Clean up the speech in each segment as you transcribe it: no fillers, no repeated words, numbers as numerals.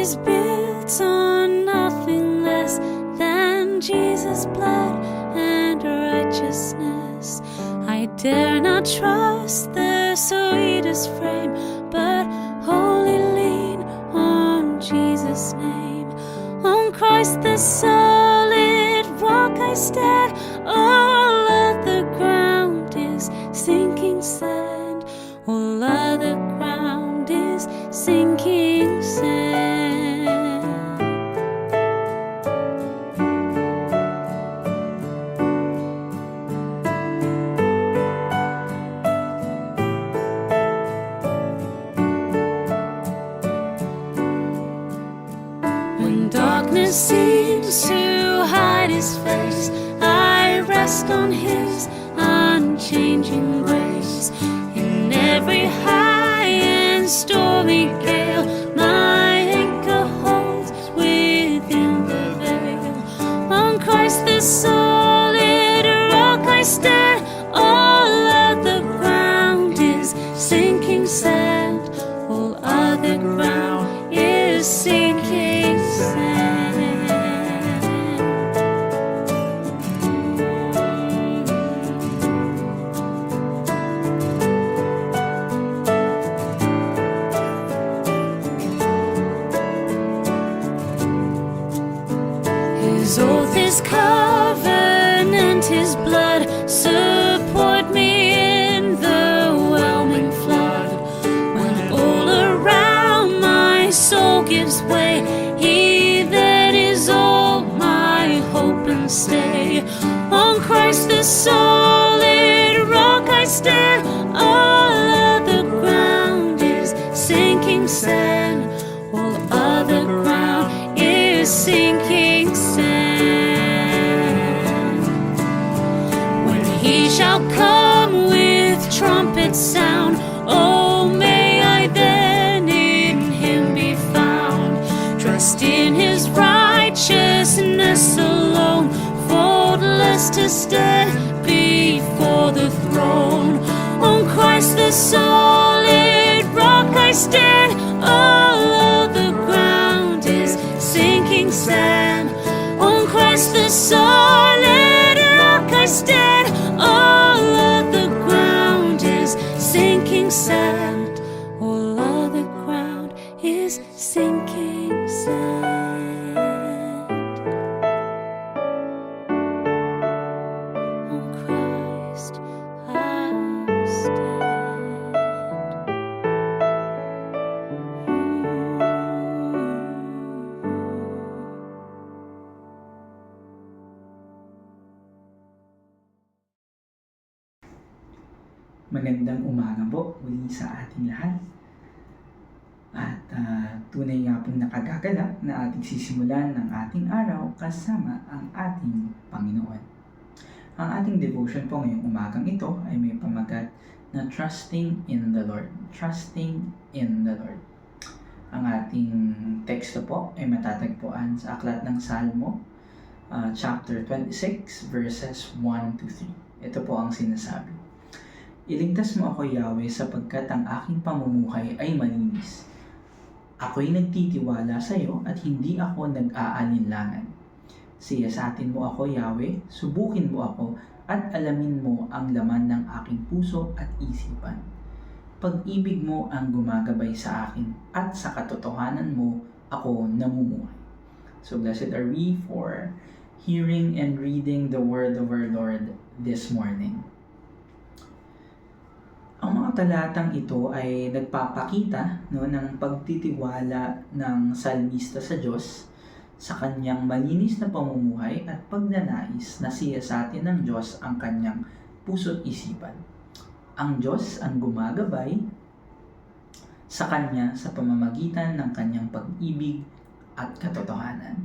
is built on nothing less than Jesus' blood and righteousness. I dare not trust the sweetest frame, but wholly lean on Jesus' name. On Christ the solid rock I stand, all other ground is sinking sand. All other ground is sinking sand. When darkness seems to hide his face, I rest on his unchanging grace. In every high and stormy gale, my anchor holds within the veil. On Christ the solid rock I stand, all other ground is sinking sand. All other ground is sinking sand. His oath, his covenant, his blood support me in the whelming flood. When all around my soul gives way, he that is all my hope and stay. On Christ the solid rock I stand, all other ground is sinking sand. All other ground is sinking sand. When he shall come with trumpet sound, oh may I then in him be found. Trust in his righteousness alone, faultless to stand before the throne. On Christ the solid rock I stand, all other ground is sinking sand. On Christ the solid rock I stand, all other ground is sinking sand. All other ground is sinking sand. On Christ I stand. Magandang umaga po muli sa ating lahat. At tunay nga pong nakagagalak na ating sisimulan ng ating araw kasama ang ating Panginoon. Ang ating devotion po ngayong umagang ito ay may pamagat na Trusting in the Lord. Trusting in the Lord. Ang ating teksto po ay matatagpuan sa Aklat ng Salmo, chapter 26, verses 1 to 3. Ito po ang sinasabi. Iligtas mo ako, Yahweh, sapagkat ang aking pamumuhay ay malinis. Ako'y nagtitiwala sa iyo at hindi ako nag-aalinlangan. Siyasatin mo ako, Yahweh, subukin mo ako at alamin mo ang laman ng aking puso at isipan. Pag-ibig mo ang gumagabay sa akin at sa katotohanan mo ako namumuhay. So blessed are we for hearing and reading the word of our Lord this morning. Ang mga talatang ito ay nagpapakita ng pagtitiwala ng salmista sa Diyos sa kanyang malinis na pamumuhay at pagnanais na siyasatin ng Diyos ang kanyang puso't isipan. Ang Diyos ang gumagabay sa kanya sa pamamagitan ng kanyang pag-ibig at katotohanan.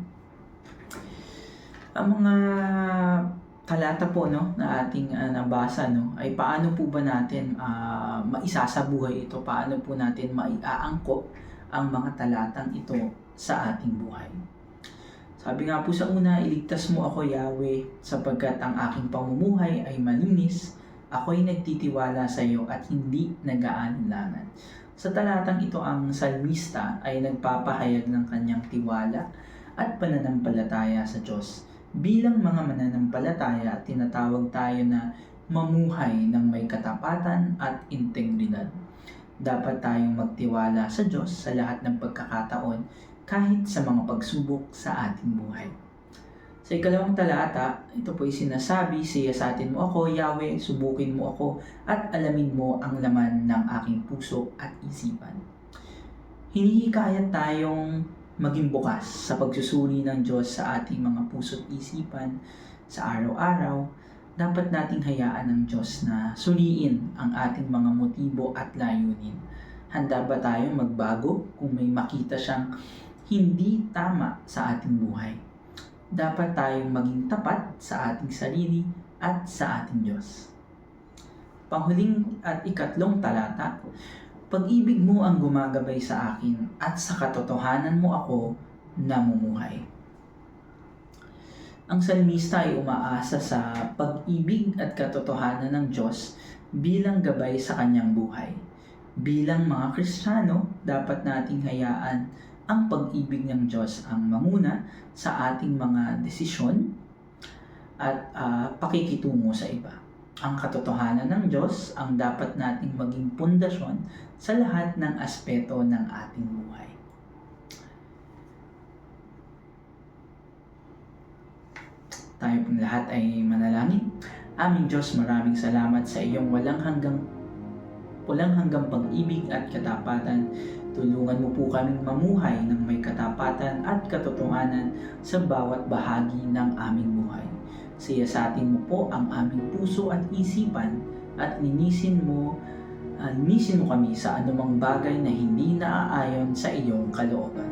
Ang mga talata po na ating nabasa ay paano po ba natin maisasabuhay ito? Paano po natin maiaangkop ang mga talatang ito sa ating buhay? Sabi nga po sa una, iligtas mo ako, Yahweh, sapagkat ang aking pamumuhay ay malinis. Ako'y nagtitiwala sa iyo at hindi nag-aalinlangan. Sa talatang ito, ang salmista ay nagpapahayag ng kanyang tiwala at pananampalataya sa Diyos. Bilang mga mananampalataya, tinatawag tayo na mamuhay ng may katapatan at integridad. Dapat tayong magtiwala sa Diyos sa lahat ng pagkakataon kahit sa mga pagsubok sa ating buhay. Sa ikalawang talata, ito po'y sinasabi, siyasatin mo ako, Yahweh, subukin mo ako, at alamin mo ang laman ng aking puso at isipan. Hinihikayat tayong maging bukas sa pagsusuri ng Diyos sa ating mga puso at isipan sa araw-araw. Dapat nating hayaan ng Diyos na suriin ang ating mga motibo at layunin. Handa ba tayong magbago kung may makita siyang hindi tama sa ating buhay? Dapat tayong maging tapat sa ating sarili at sa ating Diyos. Panghuling at ikatlong talata, pag-ibig mo ang gumagabay sa akin at sa katotohanan mo ako namumuhay. Ang salmista ay umaasa sa pag-ibig at katotohanan ng Diyos bilang gabay sa kanyang buhay. Bilang mga Kristiyano, dapat nating hayaan ang pag-ibig ng Diyos ang mamuna sa ating mga desisyon at pakikitungo sa iba. Ang katotohanan ng Diyos ang dapat nating maging pundasyon sa lahat ng aspeto ng ating buhay. Tayo pong lahat ay manalangin. Aming Diyos, maraming salamat sa iyong walang hanggang pag-ibig at katapatan. Tulungan mo po kaming mamuhay ng may katapatan at katotohanan sa bawat bahagi ng aming buhay. Siyasatin mo po ang aming puso at isipan at linisin mo kami sa anumang bagay na hindi naaayon sa iyong kalooban.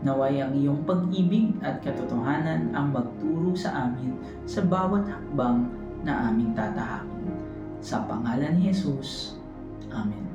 Naway ang iyong pag-ibig at katotohanan ang magturo sa amin sa bawat hakbang na aming tatahakin. Sa pangalan ni Jesus. Amen.